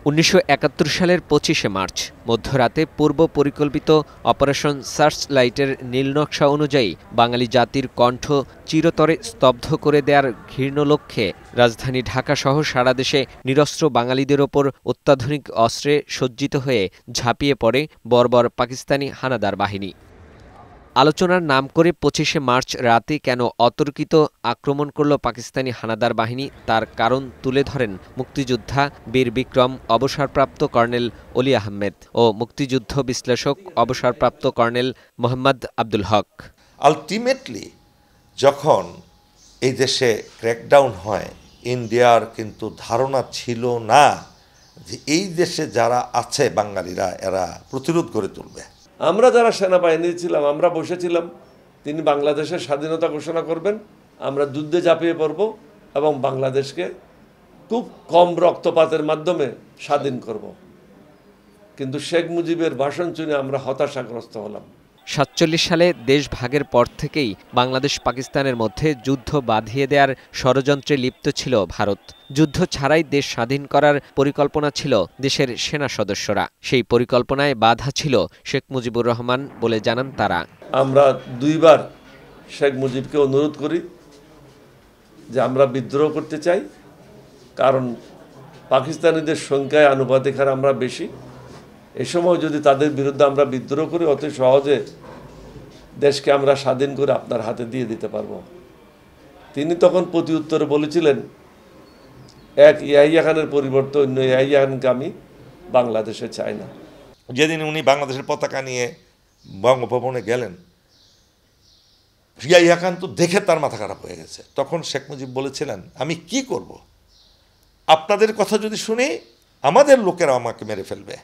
১৯৭১ সালের ২৫শে মার্চ মধ্যরাতে পূর্ব পরিকল্পিত অপারেশন সার্চলাইটের নীলনকশা অনুযায়ী বাঙালি জাতির কণ্ঠ চিরতরে স্তব্ধ করে দেওয়ার ঘৃণ্য লক্ষ্যে রাজধানী ঢাকাসহ সারা দেশে নিরস্ত্র বাঙালিদের ওপর অত্যাধুনিক অস্ত্রে সজ্জিত হয়ে ঝাঁপিয়ে পড়ে বর্বর পাকিস্তানি হানাদার বাহিনী। আলোচনার নাম করে ২৫শে মার্চ রাতে কেন অতর্কিত আক্রমণ করল পাকিস্তানি হানাদার বাহিনী তার কারণ তুলে ধরেন মুক্তিযোদ্ধা বীর বিক্রম অবসরপ্রাপ্ত কর্নেল অলি আহমেদ ও মুক্তিযুদ্ধ বিশ্লেষক অবসরপ্রাপ্ত কর্নেল মোহাম্মদ আব্দুল হক। আলটিমেটলি যখন এই দেশে ক্র্যাকডাউন হয়, ইন্ডিয়ার কিন্তু ধারণা ছিল না যে এই দেশে যারা আছে বাঙালিরা এরা প্রতিরোধ গড়ে তুলবে। আমরা যারা সেনাবাহিনী ছিলাম আমরা বসেছিলাম তিনি বাংলাদেশের স্বাধীনতা ঘোষণা করবেন, আমরা যুদ্ধে ঝাঁপিয়ে পড়ব এবং বাংলাদেশকে খুব কম রক্তপাতের মাধ্যমে স্বাধীন করব। কিন্তু শেখ মুজিবের ভাষণ শুনে আমরা হতাশাগ্রস্ত হলাম। ৪৭ সালে দেশ ভাগের পর থেকেই বাংলাদেশ পাকিস্তানের মধ্যে যুদ্ধ বাঁধিয়ে দেওয়ার ষড়যন্ত্রে লিপ্ত ছিল ভারত। যুদ্ধ ছাড়াই দেশ স্বাধীন করার পরিকল্পনা ছিল দেশের সেনা সদস্যরা। সেই পরিকল্পনায় বাধা ছিল শেখ মুজিবুর রহমান বলে জানান তারা। আমরা দুইবার শেখ মুজিবকে অনুরোধ করি যে আমরা বিদ্রোহ করতে চাই, কারণ পাকিস্তানিদের সংখ্যায় আনুপাতিক হারে আমরা বেশি। এ সময় যদি তাদের বিরুদ্ধে আমরা বিদ্রোহ করি অতি সহজে দেশকে আমরা স্বাধীন করে আপনার হাতে দিয়ে দিতে পারবো। তিনি তখন প্রতি উত্তরে বলেছিলেন, এক ইয়াহিয়া খানের পরিবর্তে অন্য ইয়াহিয়া খানকে আমি বাংলাদেশে চাই না। যেদিন উনি বাংলাদেশের পতাকা নিয়ে বঙ্গভবনে গেলেন, ইয়াহিয়া খান তো দেখে তার মাথা খারাপ হয়ে গেছে। তখন শেখ মুজিব বলেছিলেন, আমি কি করব? আপনাদের কথা যদি শুনি আমাদের লোকেরা আমাকে মেরে ফেলবে,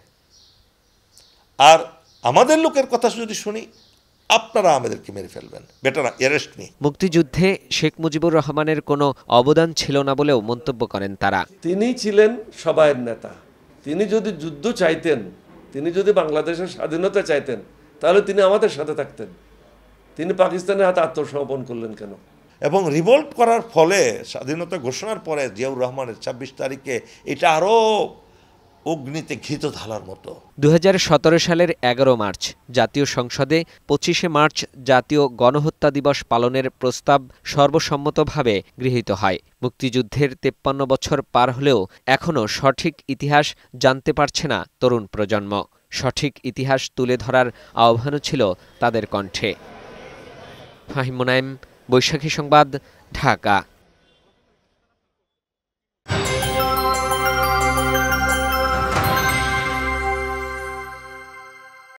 আর আমাদের লোকের কথা যদি শুনি আপনারা আমাদেরকে মেরে ফেলবেন, বেটার অ্যারেস্ট মি। মুক্তিযুদ্ধে শেখ মুজিবুর রহমানের কোনো অবদান ছিল না বলেও মন্তব্য করেন তারা। তিনি ছিলেন সবাইয়ের নেতা। তিনি যদি যুদ্ধ চাইতেন, তিনি যদি বাংলাদেশের স্বাধীনতা চাইতেন, তাহলে তিনি আমাদের সাথে থাকতেন। তিনি পাকিস্তানের হাতে আত্মসমর্পণ করলেন কেন? এবং রিভল্ট করার ফলে স্বাধীনতা ঘোষণার পরে জিয়াউর রহমানের ২৬ তারিখে এটা আরও অগ্নিতে ঘিত ঢালার মতো। ২০১৭ সালের ১১ মার্চ জাতীয় সংসদে ২৫শে মার্চ জাতীয় গণহত্যা দিবস পালনের প্রস্তাব সর্বসম্মতভাবে গৃহীত হয়। মুক্তিযুদ্ধের ৫৩ বছর পার হলেও এখনও সঠিক ইতিহাস জানতে পারছে না তরুণ প্রজন্ম। সঠিক ইতিহাস তুলে ধরার আহ্বানও ছিল তাদের কণ্ঠে। ফাহিম মুনায়েম, বৈশাখী সংবাদ, ঢাকা।